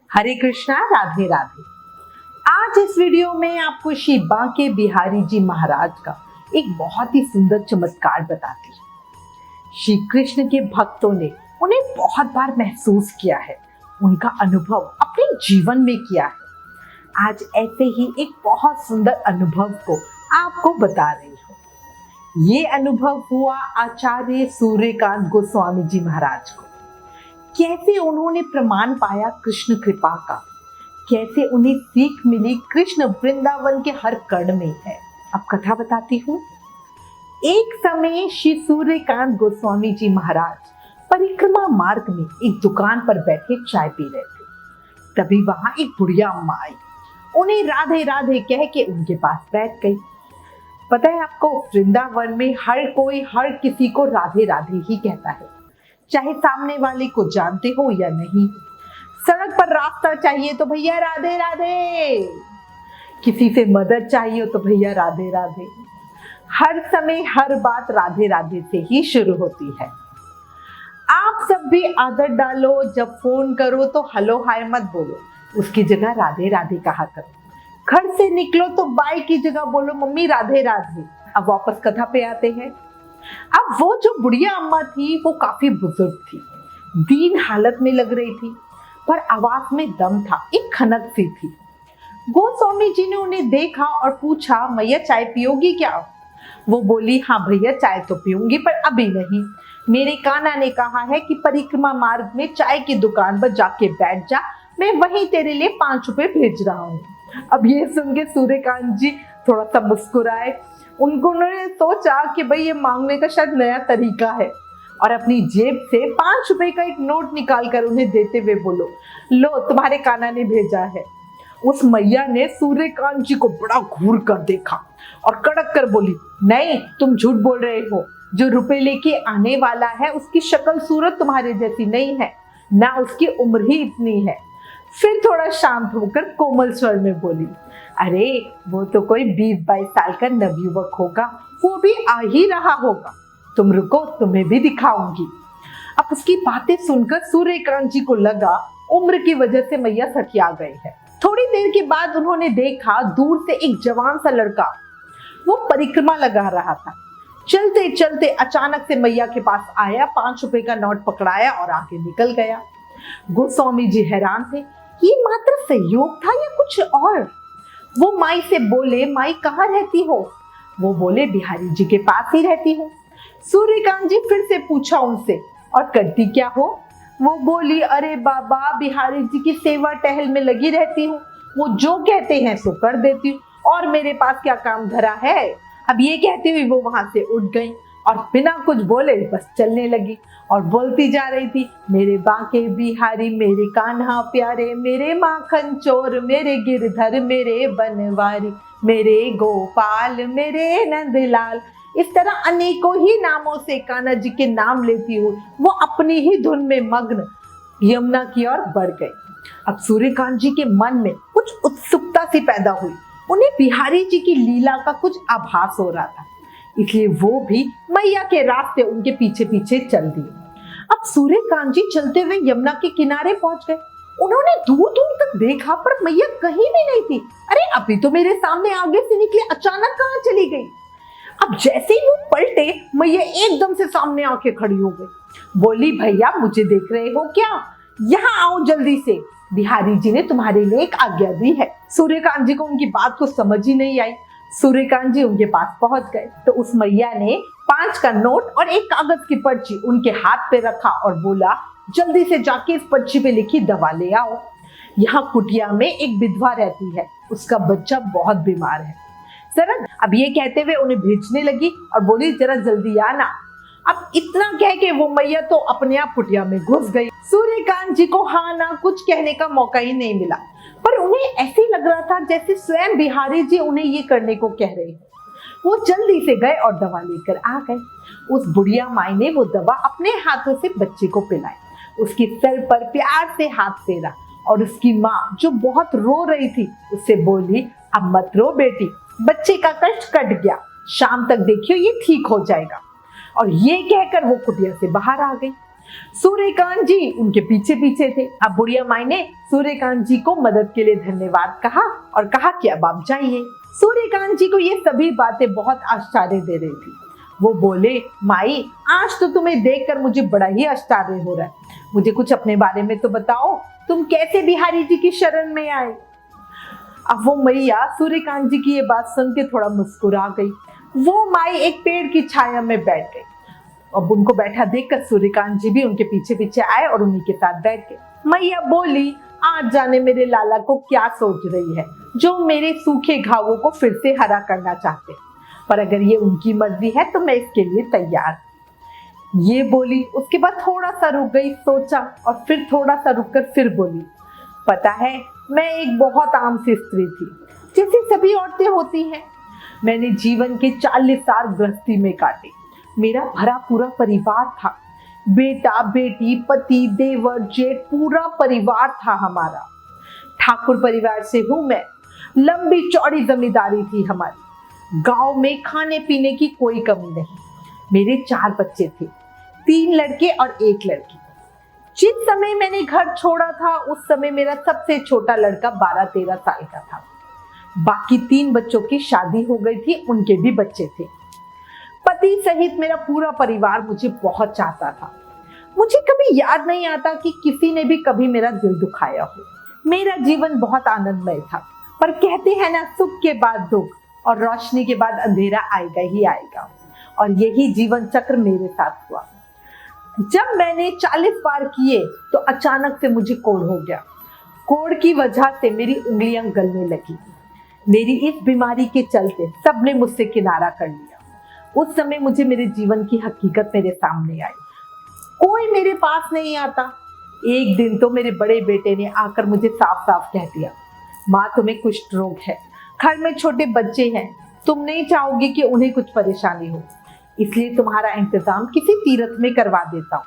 हरे कृष्णा, राधे राधे। आज इस वीडियो में आपको श्री बांके बिहारी जी महाराज का एक बहुत ही सुंदर चमत्कार बताती हूँ। श्री कृष्ण के भक्तों ने उन्हें बहुत बार महसूस किया है, उनका अनुभव अपने जीवन में किया है। आज ऐसे ही एक बहुत सुंदर अनुभव को आपको बता रही हूँ। ये अनुभव हुआ आचार्य सूर्यकांत गोस्वामी जी महाराज को। कैसे उन्होंने प्रमाण पाया कृष्ण कृपा का, कैसे उन्हें सीख मिली कृष्ण वृंदावन के हर कण में है। अब कथा बताती हूँ। एक समय श्री सूर्यकांत गोस्वामी जी महाराज परिक्रमा मार्ग में एक दुकान पर बैठे चाय पी रहे थे। तभी वहां एक बुढ़िया अम्मा आई, उन्हें राधे राधे कह के उनके पास बैठ गई। पता है आपको, वृंदावन में हर कोई हर किसी को राधे राधे ही कहता है, चाहे सामने वाले को जानते हो या नहीं। सड़क पर रास्ता चाहिए तो भैया राधे राधे, किसी से मदद चाहिए तो भैया राधे राधे। हर समय हर बात राधे राधे से ही शुरू होती है। आप सब भी आदत डालो, जब फोन करो तो हेलो हाय मत बोलो, उसकी जगह राधे राधे कहा करो। घर से निकलो तो बाय की जगह बोलो मम्मी राधे राधे। अब वापस कथा पे आते हैं। अब वो जो बुढ़िया अम्मा थी वो काफी बुजुर्ग थी, दीन हालत में लग रही थी, पर आवाज में दम था, एक खनक सी थी। गोस्वामी जी ने उन्हें देखा और पूछा, मैया चाय पियोगी क्या? वो बोली, हाँ भैया चाय तो पीऊंगी, पर अभी नहीं। मेरे कान्हा ने कहा है कि परिक्रमा मार्ग में चाय की दुकान पर जाके बैठ जा, मैं वहीं तेरे लिए 5 रुपए भेज रहा हूँ। अब ये सुन के सूर्यकांत जी थोड़ा सा मुस्कुराए। उन्होंने सोचा कि भाई ये मांगने का शायद नया तरीका है, और अपनी जेब से 5 रुपए का एक नोट निकाल कर उन्हें देते हुए बोलो, लो तुम्हारे कान्हा ने भेजा है। उस मैया ने सूर्यकांत जी को बड़ा घूर कर देखा और कड़क कर बोली, नहीं तुम झूठ बोल रहे हो, जो रुपए लेके आने वाला है उसकी शक्ल सूरत तुम्हारे जैसी नहीं है, ना उसकी उम्र ही इतनी है। फिर थोड़ा शांत होकर कोमल स्वर में बोली, अरे वो तो कोई 20-22 साल का नवयुवक होगा, वो भी आ ही रहा होगा, तुम रुको तुम्हें भी दिखाऊंगी। अब उसकी बातें सुनकर सूर्यकांत जी को लगा उम्र की वजह से मैया सठिया गए हैं। थोड़ी देर के बाद उन्होंने देखा दूर से एक जवान सा लड़का वो परिक्रमा लगा रहा था। चलते चलते अचानक से मैया के पास आया, 5 रुपए का नोट पकड़ाया और आगे निकल गया। गोस्वामी जी हैरान थे, ये मात्र सहयोग था या कुछ और? वो माई से बोले, माई कहाँ रहती हो? वो बोले, बिहारी जी के पास ही रहती हूँ। सूर्यकांत जी फिर से पूछा उनसे, और करती क्या हो? वो बोली, अरे बाबा बिहारी जी की सेवा टहल में लगी रहती हूँ, वो जो कहते हैं सो कर देती हूँ, और मेरे पास क्या काम धरा है। अब ये कहती हुई वो वहां से उठ गई और बिना कुछ बोले बस चलने लगी और बोलती जा रही थी, मेरे बांके बिहारी, मेरे कान्हा प्यारे, मेरे माखन चोर, मेरे गिरधर, मेरे बनवारी, मेरे गोपाल, मेरे नंदलाल। इस तरह अनेकों ही नामों से कान्हा जी के नाम लेती हुई वो अपनी ही धुन में मग्न यमुना की ओर बढ़ गई। अब सूर्यकांत जी के मन में कुछ उत्सुकता सी पैदा हुई, उन्हें बिहारी जी की लीला का कुछ आभास हो रहा था, इसलिए वो भी मैया के रास्ते उनके पीछे पीछे चल दिए। अब सूर्यकांत जी चलते हुए यमुना के किनारे पहुंच गए। उन्होंने दूर दूर तक देखा पर मैया कहीं भी नहीं थी। अरे अभी तो मेरे सामने आगे से निकले, अचानक कहाँ चली गई? अब जैसे ही वो पलटे, मैया एकदम से सामने आके खड़ी हो गई। बोली, भैया मुझे देख रहे हो क्या? यहाँ आओ जल्दी से, बिहारी जी ने तुम्हारे लिए एक आज्ञा दी है। सूर्यकांत जी को उनकी बात को समझ ही नहीं आई। सूर्यकांत जी उनके पास पहुंच गए तो उस मैया ने 5 का नोट और एक कागज की पर्ची उनके हाथ पे रखा और बोला, जल्दी से जाके इस पर्ची पे लिखी दवा ले आओ। यहाँ कुटिया में एक विधवा रहती है, उसका बच्चा बहुत बीमार है। जरा अब ये कहते हुए उन्हें भेजने लगी और बोली, जरा जल्दी आना। अब इतना कह के वो मैया तो अपने आप कुटिया में घुस गई। सूर्यकांत जी को हाँ ना कुछ कहने का मौका ही नहीं मिला, पर उन्हें ऐसे लग रहा था जैसे स्वयं बिहारी जी उन्हें ये करने को कह रहे हैं। वो जल्दी से गए और दवा लेकर आ गए। उस बुढ़िया माई ने वो दवा अपने हाथों से बच्चे को पिलाई, उसके सर पर प्यार से हाथ फेरा और उसकी माँ जो बहुत रो रही थी उससे बोली, अब मत रो बेटी, बच्चे का कष्ट कट गया, शाम तक देखियो ये ठीक हो जाएगा। और ये कहकर वो कुटिया से बाहर आ गई। सूर्यकांत जी उनके पीछे पीछे थे। अब बुढ़िया माई ने सूर्यकांत जी को मदद के लिए धन्यवाद कहा और कहा कि अब आप जाइए। सूर्यकांत जी को ये सभी बातें बहुत आश्चर्य दे रही थी। वो बोले, माई आज तो तुम्हें देखकर मुझे बड़ा ही आश्चर्य हो रहा है। मुझे कुछ अपने बारे में तो बताओ, तुम कैसे बिहारी जी की शरण में आए। अब वो मैया सूर्यकांत जी की ये बात सुन के थोड़ा मुस्कुरा गई। वो माई एक पेड़ की छाया में बैठ गई। अब उनको बैठा देखकर सूर्यकांत जी भी उनके पीछे पीछे आए और उन्हीं के साथ बैठ गए। मैया बोली, आज जाने मेरे लाला को क्या सोच रही है, जो मेरे सूखे घावों को फिर से हरा करना चाहते, पर अगर ये उनकी मर्जी है तो मैं इसके लिए तैयार। ये बोली, उसके बाद थोड़ा सा रुक गई, सोचा और फिर थोड़ा सा रुककर फिर बोली, पता है मैं एक बहुत आम सी स्त्री थी, जैसी सभी औरतें होती हैं। मैंने जीवन के 40 साल गृहस्थी में काटे। मेरा भरा पूरा परिवार था, बेटा बेटी पति देवर जेठ पूरा परिवार था हमारा। ठाकुर परिवार से हूं मैं। लंबी चौड़ी जमींदारी थी हमारी। गांव में खाने पीने की कोई कमी नहीं। मेरे 4 बच्चे थे, 3 लड़के और 1 लड़की। जिस समय मैंने घर छोड़ा था उस समय मेरा सबसे छोटा लड़का 12-13 साल का था। बाकी 3 बच्चों की शादी हो गई थी, उनके भी बच्चे थे। पति सहित मेरा पूरा परिवार मुझे बहुत चाहता था। मुझे कभी याद नहीं आता कि किसी ने भी कभी मेरा दिल दुखाया हो। मेरा जीवन बहुत आनंदमय था, पर कहते हैं ना, सुख के बाद दुख और रोशनी के बाद अंधेरा आएगा ही आएगा, और यही जीवन चक्र मेरे साथ हुआ। जब मैंने 40 पार किए तो अचानक से मुझे कोढ़ हो गया। कोढ़ की वजह से मेरी उंगलियां गलने लगी। मेरी इस बीमारी के चलते सबने मुझसे किनारा कर लिया। उस समय मुझे मेरे जीवन की हकीकत मेरे सामने आई। कोई मेरे पास नहीं आता। एक दिन तो मेरे बड़े बेटे ने आकर मुझे साफ साफ कह दिया, माँ तुम्हें कुष्ठ रोग है, घर में छोटे बच्चे हैं, तुम नहीं चाहोगी कि उन्हें कुछ परेशानी हो, इसलिए तुम्हारा इंतजाम किसी तीर्थ में करवा देता हूँ।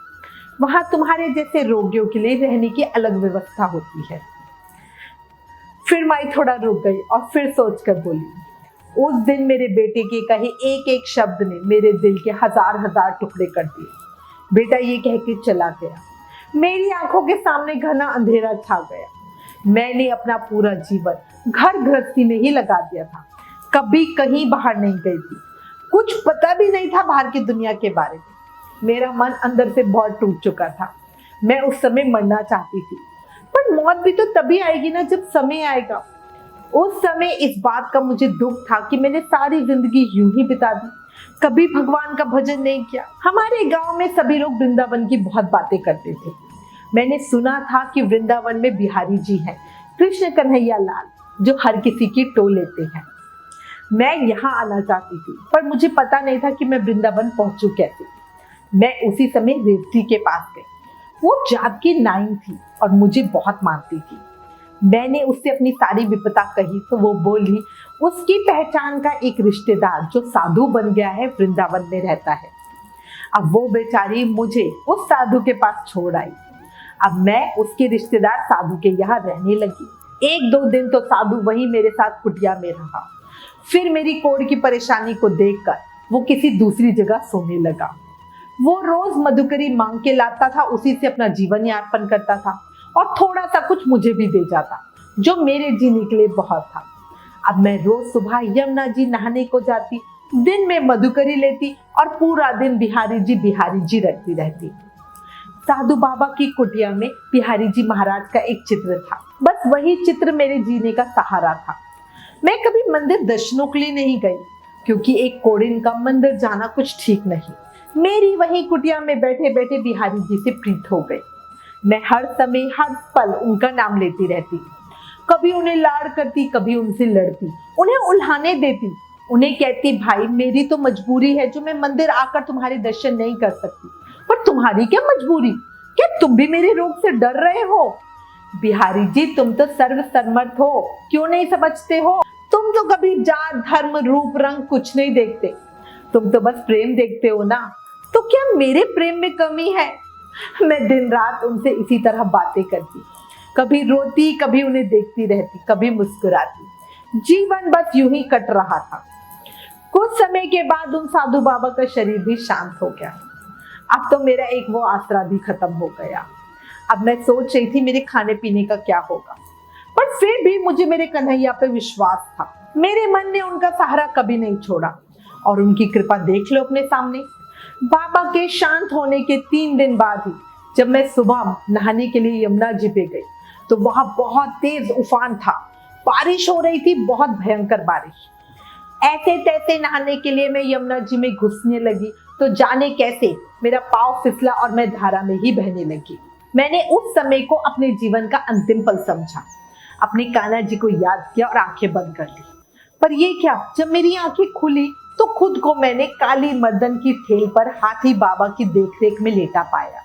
वहां तुम्हारे जैसे रोगियों के लिए रहने की अलग व्यवस्था होती है। फिर माई थोड़ा रुक गई और फिर सोचकर बोली, उस दिन मेरे बेटे के कहे एक एक शब्द ने मेरे दिल के हजार टुकड़े कर दिए। बेटा ये कह के चला गया। मेरी आंखों के सामने घना अंधेरा छा गया। मैंने अपना पूरा जीवन घर गृहस्थी में ही लगा दिया था। कभी कहीं बाहर नहीं गई थी। कुछ पता भी नहीं था बाहर की दुनिया के बारे में। मेरा मन अंदर से बहुत टूट चुका था। मैं उस समय मरना चाहती थी, पर मौत भी तो तभी आएगी ना जब समय आएगा। उस समय इस बात का मुझे दुख था कि मैंने सारी जिंदगी यूं ही बिता दी, कभी भगवान का भजन नहीं किया। हमारे गांव में सभी लोग वृंदावन की बहुत बातें करते थे। मैंने सुना था कि वृंदावन में बिहारी जी हैं, कृष्ण कन्हैया लाल, जो हर किसी की टो लेते हैं। मैं यहाँ आना चाहती थी, पर मुझे पता नहीं था कि मैं वृंदावन पहुंचूं कैसे। मैं उसी समय रेवती के पास गई। वो जात की नाइन थी और मुझे बहुत मानती थी। मैंने उससे अपनी सारी विपदा कही तो वो बोली, उसकी पहचान का एक रिश्तेदार जो साधु बन गया है वृंदावन में रहता है। अब वो बेचारी मुझे उस साधु के पास छोड़ आई। अब मैं उसके रिश्तेदार साधु के यहाँ रहने लगी। 1-2 दिन तो साधु वहीं मेरे साथ कुटिया में रहा। फिर मेरी कोढ़ की परेशानी को देखकर वो किसी दूसरी जगह सोने लगा। वो रोज मधुकरी मांग के लाता था, उसी से अपना जीवन यापन करता था और थोड़ा सा कुछ मुझे भी दे जाता, जो मेरे जीने के लिए बहुत था। अब मैं रोज सुबह यमुना जी नहाने को जाती, दिन में मधुकरी लेती और पूरा दिन बिहारी जी रखती रहती। साधु बाबा की कुटिया में बिहारी जी महाराज का एक चित्र था। बस वही चित्र मेरे जीने का सहारा था। मैं कभी मंदिर दर्शनों के लिए नहीं गई, क्योंकि एक कोढ़िन का मंदिर जाना कुछ ठीक नहीं। मेरी वही कुटिया में बैठे बैठे बिहारी जी से प्रीत हो गई। मैं हर समय हर पल उनका नाम लेती रहती। कभी उन्हें लाड़ करती, कभी उनसे लड़ती, उन्हें उल्हाने देती, उन्हें कहती, भाई मेरी तो मजबूरी है जो मैं मंदिर आकर तुम्हारे दर्शन नहीं कर सकती, पर तुम्हारी क्या मजबूरी? क्या तुम भी मेरे रोग से डर रहे हो? बिहारी जी तुम तो सर्व समर्थ हो, क्यों नहीं समझते हो? तुम तो कभी जात धर्म रूप रंग कुछ नहीं देखते, तुम तो बस प्रेम देखते हो ना। तो क्या मेरे प्रेम में कमी है? मैं दिन रात उनसे इसी तरह बातें करती, कभी रोती, कभी उन्हें देखती रहती, कभी मुस्कुराती। जीवन बस यूं ही कट रहा था। कुछ समय के बाद उन साधु बाबा का शरीर भी शांत हो गया। अब तो मेरा एक वो आसरा भी खत्म हो गया। अब मैं सोच रही थी मेरे खाने पीने का क्या होगा, पर फिर भी मुझे मेरे कन्हैया पे विश्वास था। मेरे मन ने उनका सहारा कभी नहीं छोड़ा और उनकी कृपा देख लो अपने सामने। बाबा के शांत होने के 3 दिन बाद ही जब मैं सुबह नहाने के लिए यमुना जी पे गई तो वहां बहुत तेज उफान था। बारिश हो रही थी, बहुत भयंकर बारिश। ऐसे तैसे नहाने के लिए मैं यमुना जी में घुसने लगी तो जाने कैसे मेरा पाँव फिसला और मैं धारा में ही बहने लगी। मैंने उस समय को अपने जीवन का अंतिम पल समझा, अपने कान्हा जी को याद किया और आंखें बंद कर ली। पर ये क्या, जब मेरी आंखें खुली तो खुद को मैंने काली मर्दन की ठेल पर हाथी बाबा की देखरेख में लेटा पाया।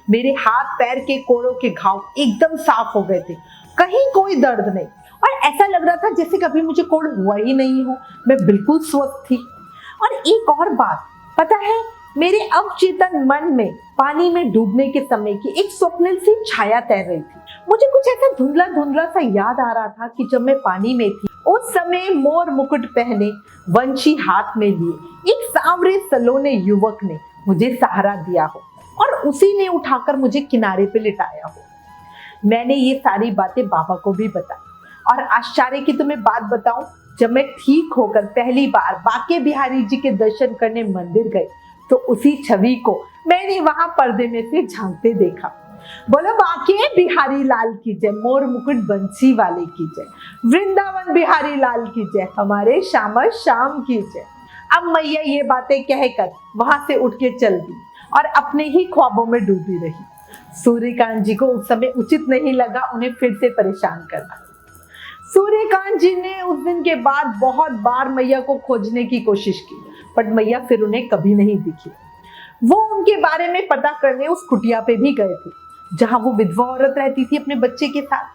मेरे हाथ पैर के कोड़ों के घाव एकदम साफ हो गए थे, कहीं कोई दर्द नहीं और ऐसा लग रहा था जैसे कभी मुझे कोड़ हुआ ही नहीं हो। मैं बिल्कुल स्वस्थ थी। और एक और बात, पता है, मेरे अवचेतन मन में पानी में डूबने के समय की एक स्वप्निल सी छाया तैर रही थी। मुझे कुछ ऐसा धुंधला धुंधला सा याद आ रहा था कि जब मैं पानी में थी उस समय मोर मुकुट पहने, वंशी हाथ में लिए एक सांवरे सलोने युवक ने मुझे सहारा दिया हो और उसी ने उठाकर मुझे किनारे पे लिटाया हो। मैंने ये सारी बातें बाबा को भी बताई और आश्चर्य की तुम्हें बात बताऊं, जब मैं ठीक होकर पहली बार बांके बिहारी जी के दर्शन करने मंदिर गई तो उसी छवि को मैंने वहां पर्दे में से झांकते देखा। बोलो बांके बिहारी लाल की जय, मोर मुकुट बंसी वाले की जय, वृंदावन बिहारी लाल की जय, हमारे श्यामा श्याम की जय। अब मैया ये बातें कहकर वहां से उठ के चल दी और अपने ही ख्वाबों में डूबी रही। सूर्यकांत जी को उस समय उचित नहीं लगा उन्हें फिर से परेशान करना। सूर्यकांत जी ने उस दिन के बाद बहुत बार मैया को खोजने की कोशिश की, पर मैया फिर उन्हें कभी नहीं दिखी। वो उनके बारे में पता करने उस कुटिया पे भी गए थे जहां वो विधवा औरत रहती थी अपने बच्चे के साथ,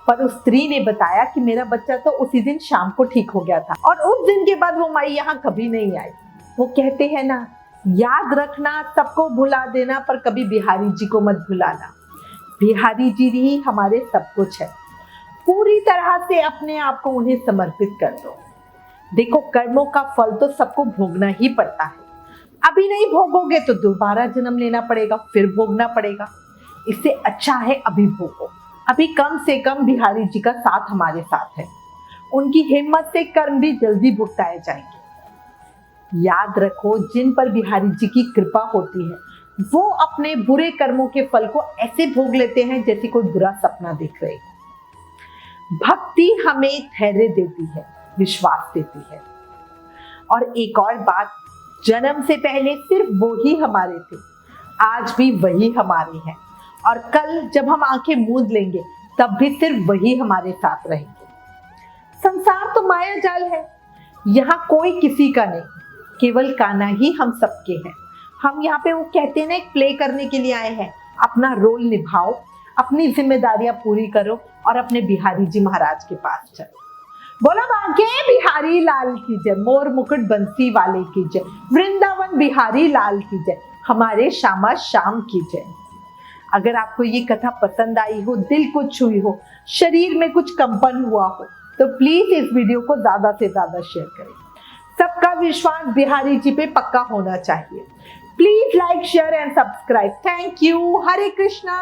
पर उस स्त्री ने बताया कि मेरा बच्चा तो उसी दिन शाम को ठीक हो गया था और उस दिन के बाद वो माई यहाँ कभी नहीं आई। वो कहते हैं ना, याद रखना सबको भुला देना पर कभी बिहारी जी को मत भुलाना। बिहारी जी ही हमारे सब कुछ है। पूरी तरह से अपने आप को उन्हें समर्पित कर दो। देखो, कर्मों का फल तो सबको भोगना ही पड़ता है। अभी नहीं भोगोगे तो दोबारा जन्म लेना पड़ेगा, फिर भोगना पड़ेगा। इससे अच्छा है अभी भोगो। अभी कम से कम बिहारी जी का साथ हमारे साथ है, उनकी हिम्मत से कर्म भी जल्दी भुगताए जाएंगे। याद रखो, जिन पर बिहारी जी की कृपा होती है वो अपने बुरे कर्मों के फल को ऐसे भोग लेते हैं जैसे कोई बुरा सपना देख रहे हो। भक्ति हमें धैर्य देती है, विश्वास देती है। और एक और बात, जन्म से पहले सिर्फ वो ही हमारे थे, आज भी वही हमारे हैं और कल जब हम आंखें मूंद लेंगे तब भी सिर्फ वही हमारे साथ रहेंगे। संसार तो माया जाल है, यहाँ कोई किसी का नहीं, केवल कान्हा ही हम सबके हैं। हम यहाँ पे, वो कहते हैं ना, एक प्ले करने के लिए आए हैं। अपना रोल निभाओ, अपनी जिम्मेदारियां पूरी करो और अपने बिहारी जी महाराज के पास चलो। बोला बांके बिहारी लाल की जय, मोर मुकुट बंसी वाले की जय, वृंदावन बिहारी लाल की जय, हमारे श्यामा श्याम की जय। अगर आपको ये कथा पसंद आई हो, दिल को छुई हो, शरीर में कुछ कंपन हुआ हो तो प्लीज इस वीडियो को ज्यादा से ज्यादा शेयर करें। सबका विश्वास बिहारी जी पे पक्का होना चाहिए। Please like, share and subscribe. Thank you. Hare Krishna.